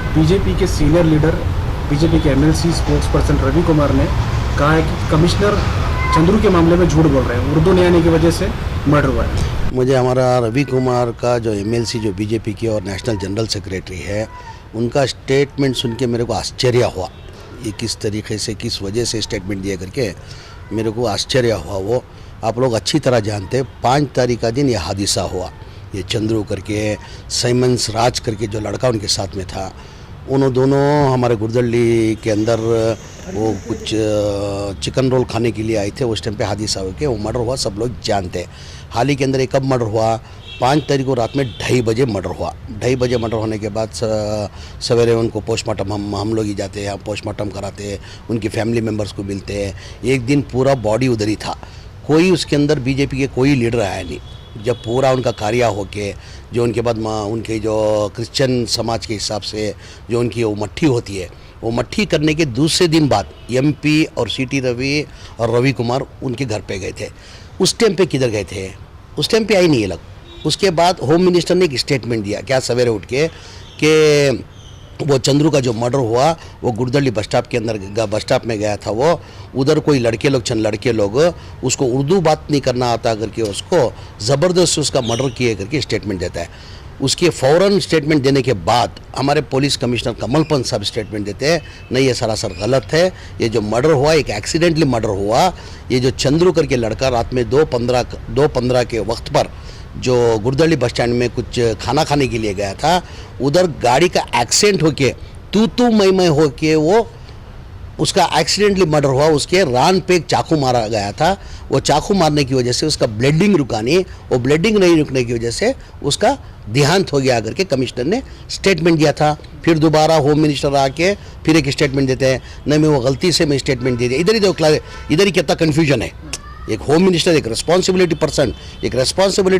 BJP के senior leader, BJP के MLC spokesperson Ravi Kumar ने कहा है कि कमिश्नर चंद्रू के मामले में झूठ बोल रहे हैं, उर्दू नहीं आने की वजह से मर्डर हुआ है। मुझे हमारा रवि कुमार का जो एमएलसी जो बीजेपी के और नेशनल जनरल सेक्रेटरी है, उनका स्टेटमेंट सुन के मेरे को आश्चर्य हुआ। ये किस तरीके से, किस वजह से स्टेटमेंट दिया करके मेरे को आश्चर्य हुआ। वो आप लोग अच्छी तरह जानते हैं, 5 तारीख का दिन ये हादसा हुआ। ये चंद्रू करके, साइमंस राज करके जो लड़का उनके साथ में था, उन्होंने दोनों हमारे गुरदल्ली के अंदर वो कुछ चिकन रोल खाने के लिए आए थे। उस टाइम पे हादसा हो के वो मर्डर हुआ, सब लोग जानते हैं। हाल ही के अंदर एक कब मर्डर हुआ, 5 तारीख को रात में 2:30 बजे मर्डर हुआ। 2:30 बजे मर्डर होने के बाद सवेरे उनको पोस्टमार्टम हम लोग ही जाते हैं, हम पोस्टमार्टम कराते हैं, उनकी फैमिली मेम्बर्स को मिलते हैं। एक दिन पूरा बॉडी उधर ही था, कोई उसके अंदर बीजेपी के कोई लीडर आया नहीं। जब पूरा उनका कार्य होके जो उनके बाद उनके जो क्रिश्चियन समाज के हिसाब से जो उनकी वो मट्ठी होती है, वो मट्ठी करने के दूसरे दिन बाद एमपी और सीटी रवि और रवि कुमार उनके घर पे गए थे। उस टाइम पे किधर गए थे? उस टाइम पे आई नहीं ये लोग। उसके बाद होम मिनिस्टर ने एक स्टेटमेंट दिया क्या सवेरे उठ के कि वो चंद्रू का जो मर्डर हुआ वो गुरदल्ली बस स्टॉप के अंदर बस स्टॉप में गया था। वो उधर कोई चंद लड़के लोग उसको उर्दू बात नहीं करना आता करके उसको ज़बरदस्त उसका मर्डर किए करके स्टेटमेंट देता है। उसके फ़ौरन स्टेटमेंट देने के बाद हमारे पुलिस कमिश्नर कमल पंत साहब स्टेटमेंट देते हैं, नहीं ये सरासर गलत है, ये जो मर्डर हुआ एक एक्सीडेंटली मर्डर हुआ। ये जो चंद्रू करके लड़का रात में 2:15 के वक्त पर जो गुरदल्ली बस स्टैंड में कुछ खाना खाने के लिए गया था, उधर गाड़ी का एक्सीडेंट होके तू मैं होके वो उसका एक्सीडेंटली मर्डर हुआ। उसके रान पे एक चाकू मारा गया था, वो चाकू मारने की वजह से उसका ब्लीडिंग रुका नहीं, वो ब्लीडिंग नहीं रुकने की वजह से उसका देहांत हो गया करके कमिश्नर ने स्टेटमेंट दिया था। फिर दोबारा होम मिनिस्टर आके फिर एक स्टेटमेंट देते हैं, नहीं मैं वो गलती से मैं स्टेटमेंट दे दिया। इधर ही कितना कन्फ्यूजन है। एक होम मिनिस्टर, एक रिस्पॉन्सिबिलिटी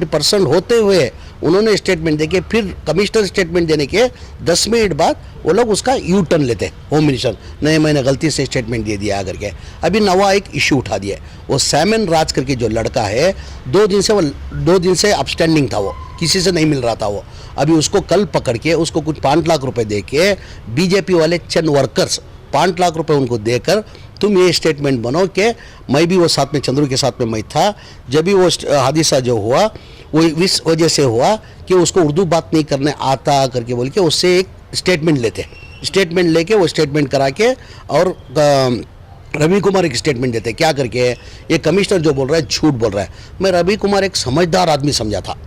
पर्सन होते हुए उन्होंने स्टेटमेंट देके फिर कमिश्नर स्टेटमेंट देने के 10 मिनट बाद वो लोग उसका यू टर्न लेते हैं। होम मिनिस्टर नहीं मैंने गलती से स्टेटमेंट दे दिया करके। अभी नवा एक इशू उठा दिया, वो सैमन राज करके जो लड़का है 2 दिन से अपस्टैंडिंग था, वो किसी से नहीं मिल रहा था। वो अभी उसको कल पकड़ के उसको कुछ 5 लाख रुपए दे के बीजेपी वाले चंद वर्कर्स 5 लाख रुपए उनको देकर तुम ये स्टेटमेंट बनो कि मैं भी वो साथ में चंद्रू के साथ में मैं था जब भी वो हादसा जो हुआ वो इस वजह से हुआ कि उसको उर्दू बात नहीं करने आता करके बोल के उससे एक स्टेटमेंट लेके वो स्टेटमेंट करा के और रवि कुमार एक स्टेटमेंट देते क्या करके ये कमिश्नर जो बोल रहा है झूठ बोल रहा है। मैं रवि कुमार एक समझदार आदमी समझा था,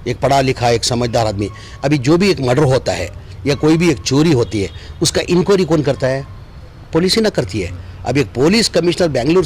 एक पढ़ा लिखा एक समझदार आदमी। अभी जो भी एक मर्डर होता है या कोई भी एक चोरी होती है उसका इंक्वायरी कौन करता है? पुलिस ही ना करती है। अब एक पुलिस कमिश्नर बेंगलुरु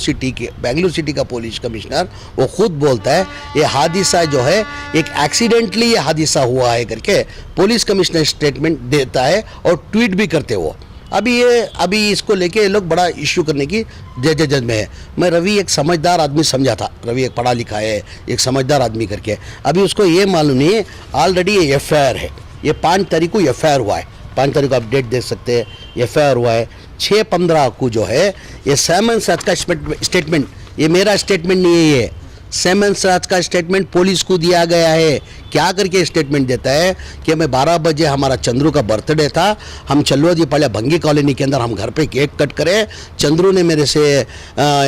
सिटी का पुलिस कमिश्नर वो खुद बोलता है ये हादसा जो है एक एक्सीडेंटली ये हादसा हुआ है करके पुलिस कमिश्नर स्टेटमेंट देता है और ट्वीट भी करते वो। अभी इसको लेके ये लोग बड़ा इश्यू करने की जज में है। मैं रवि एक समझदार आदमी समझा था, रवि एक पढ़ा लिखा है एक समझदार आदमी करके। अभी उसको ये मालूम नहीं है ऑलरेडी ये FIR है, ये 5 तारीख को FIR हुआ है। 5 तारीख को आप डेट देख सकते हैं, FIR हुआ है। 6/15 को जो है ये सैमन राज का स्टेटमेंट, ये मेरा स्टेटमेंट नहीं है, ये सैमन राज का स्टेटमेंट पुलिस को दिया गया है। क्या करके स्टेटमेंट देता है कि मैं 12 बजे हमारा चंद्रू का बर्थडे था, हम चलुआजी पाड़िया भंगी कॉलोनी के अंदर हम घर पे केक कट करें। चंद्रू ने मेरे से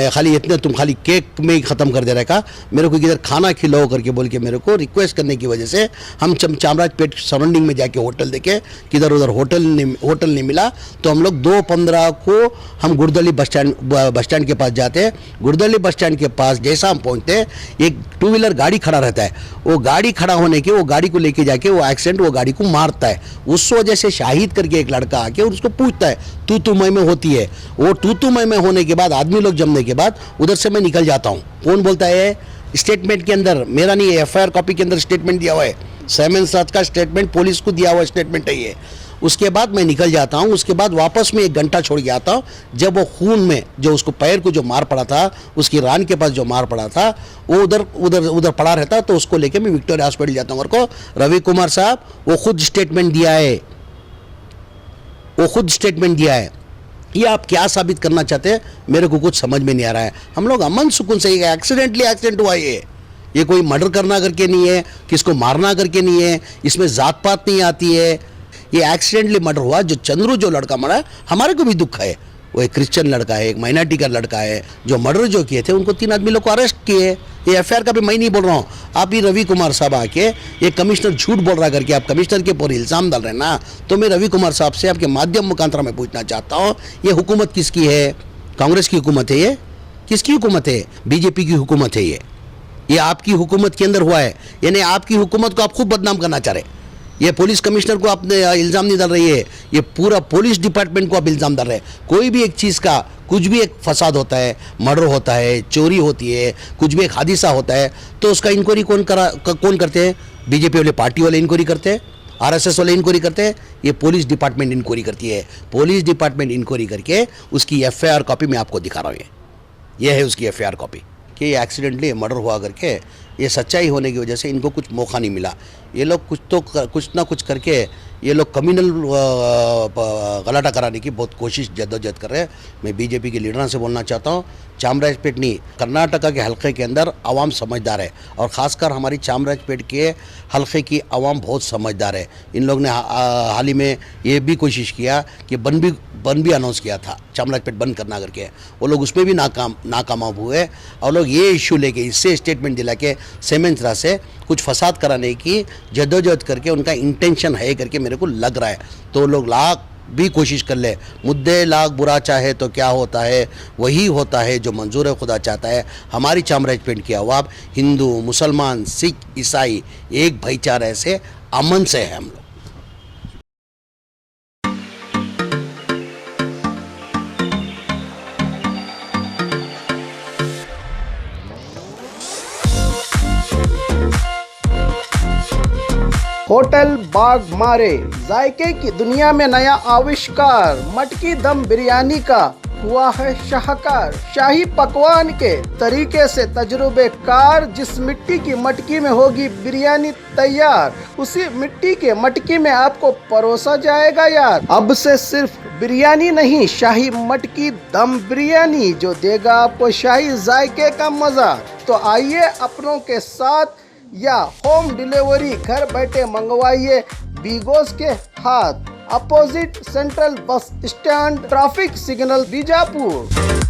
खाली इतने तुम खाली केक में ही ख़त्म कर दे रखा, मेरे को किधर खाना खिलाओ करके बोल के मेरे को रिक्वेस्ट करने की वजह से हम चामराजपेट सराउंडिंग में जाके होटल देखे, किधर उधर होटल नहीं मिला, तो हम लोग 2/15 को हम गुरदल्ली बस स्टैंड के पास जाते हैं। गुरदल्ली बस स्टैंड के पास जैसा हम पहुँचते हैं एक 2 व्हीलर गाड़ी खड़ा रहता है, वो गाड़ी खड़ा होने के वो गाड़ी को लेके जाके वो एक्सीडेंट वो गाड़ी को मारता है। उस वजह से शाहिद करके एक लड़का आके और उसको पूछता है तू मैं होती है। वो तू मैं होने के बाद आदमी लोग जमने के बाद उधर से मैं निकल जाता हूँ। कौन बोलता है? स्टेटमेंट के अंदर, मेरा नहीं है, FIR कॉपी के अंदर स्टेटमेंट दिया हुआ है, सैमन राज का स्टेटमेंट पुलिस को दिया हुआ स्टेटमेंट है ये। उसके बाद मैं निकल जाता हूँ, उसके बाद वापस में 1 घंटा छोड़ के आता हूँ। जब वो खून में जो उसको पैर को जो मार पड़ा था, उसकी रान के पास जो मार पड़ा था, वो उधर पड़ा रहता, तो उसको लेके मैं विक्टोरिया हॉस्पिटल जाता हूँ। और को रवि कुमार साहब वो खुद स्टेटमेंट दिया है, ये आप क्या साबित करना चाहते हैं मेरे को कुछ समझ में नहीं आ रहा है। हम लोग अमन सुकून से एक्सीडेंट हुआ ये कोई मर्डर करना करके नहीं है, किसको मारना करके नहीं है, इसमें जात पात नहीं आती है। ये एक्सीडेंटली मर्डर हुआ। जो चंद्रू जो लड़का मरा है, हमारे को भी दुख है। वो एक क्रिश्चियन लड़का है, एक माइनॉरिटी का लड़का है। जो मर्डर जो किए थे उनको 3 आदमी लोग को अरेस्ट किए। ये एफआईआर का भी मैं नहीं बोल रहा हूँ, आप ही रवि कुमार साहब आके ये कमिश्नर झूठ बोल रहा करके आप कमिश्नर के ऊपर इल्ज़ाम डाल रहे हैं ना। तो मैं रवि कुमार साहब से आपके माध्यम मुखांतर में पूछना चाहता हूँ, ये हुकूमत किसकी है? कांग्रेस की हुकूमत है? ये किसकी हुकूमत है? बीजेपी की हुकूमत है। ये आपकी हुकूमत के अंदर हुआ है, यानी आपकी हुकूमत को आप खूब बदनाम करना चाह रहे। ये पुलिस कमिश्नर को आपने इल्ज़ाम नहीं डाल रही है, ये पूरा पुलिस डिपार्टमेंट को आप इल्ज़ाम डाल रहे हैं। कोई भी एक चीज़ का कुछ भी एक फसाद होता है, मर्डर होता है, चोरी होती है, कुछ भी एक हादसा होता है, तो उसका इंक्वायरी कौन करते हैं? बीजेपी वाले पार्टी वाले इंक्वायरी करते हैं, आरएसएस वाले इंक्वायरी करते हैं, ये पुलिस डिपार्टमेंट इंक्वायरी करती है। पुलिस डिपार्टमेंट इंक्वायरी करके उसकी एफआईआर कॉपी मैं आपको दिखा रहा हूँ। ये है उसकी एफआईआर कॉपी कि ये एक्सीडेंटली मर्डर हुआ करके, ये सच्चाई होने की वजह से इनको कुछ मौका नहीं मिला। ये लोग कुछ ना कुछ करके ये लोग कम्युनल गलाटा कराने की बहुत कोशिश जद्दोजहद कर रहे हैं। मैं बीजेपी के लीडरों से बोलना चाहता हूँ, चामराजपेट नहीं, कर्नाटका के हलके के अंदर आवाम समझदार है, और ख़ासकर हमारी चामराजपेट के हलके की आवाम बहुत समझदार है। इन लोग ने हाल ही में ये भी कोशिश किया कि बन भी अनाउंस किया था चामराजपेट बंद करना करके, वो लोग उसमें भी नाकामयाब हुए। और लोग ये इश्यू लेके इससे स्टेटमेंट दिला के सेमेंद्रा से कुछ फसाद कराने की जद्दोजहद करके उनका इंटेंशन है करके मेरे को लग रहा है। तो लोग लाख भी कोशिश कर ले, मुद्दे लाख बुरा चाहे तो क्या होता है, वही होता है जो मंजूर खुदा चाहता है। हमारी चामराजपेट की आवाम हिंदू, मुसलमान, सिख, ईसाई एक भाईचारे से अमन से है हम लोग। होटल बाग मारे, जायके की दुनिया में नया आविष्कार, मटकी दम बिरयानी का हुआ है शाहकार। शाही पकवान के तरीके से तजुर्बेकार, जिस मिट्टी की मटकी में होगी बिरयानी तैयार, उसी मिट्टी के मटकी में आपको परोसा जाएगा यार। अब से सिर्फ बिरयानी नहीं, शाही मटकी दम बिरयानी, जो देगा आपको शाही जायके का मजा। तो आइए अपनों के साथ या होम डिलीवरी घर बैठे मंगवाइए बीगोस के हाथ, opposite central bus stand, traffic signal, Bijapur.